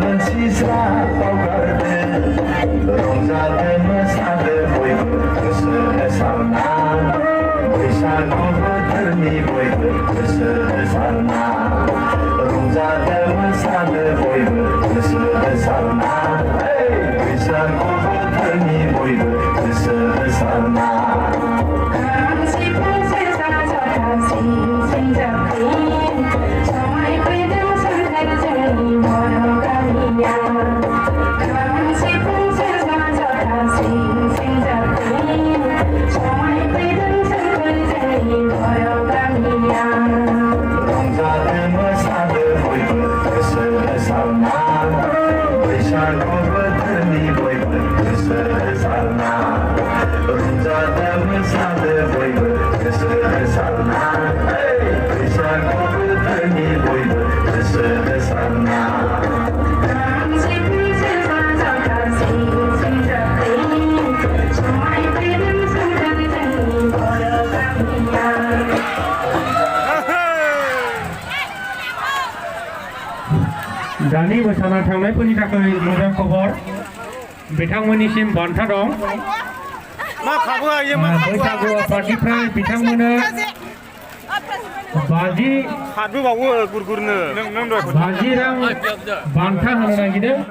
मोनसिस्रा बावगारदो रंजादो मोसादो बयबो गोसो होसारना बैसागु बोथोरनि बयबो गोसो होसारना रंजादो मोसादो बयबो गोसो होसारना बैसागु बोथोरनि बयबो गोसो होसारना बैसागु बोथोरनि बयबो गोसो होसारना रंजादो मोसादो बयबो गोसो होसारना बैसागु बोथोरनि बयबो गोसो होसारना दानि मोसाना थांनायफोरनि थाखाय मोजां खबर बिथांमोननिसिम बान्था दं बैसागु आफादनिफ्राय बिथांमोननो 50 रां बान्था होनो नागिरदों।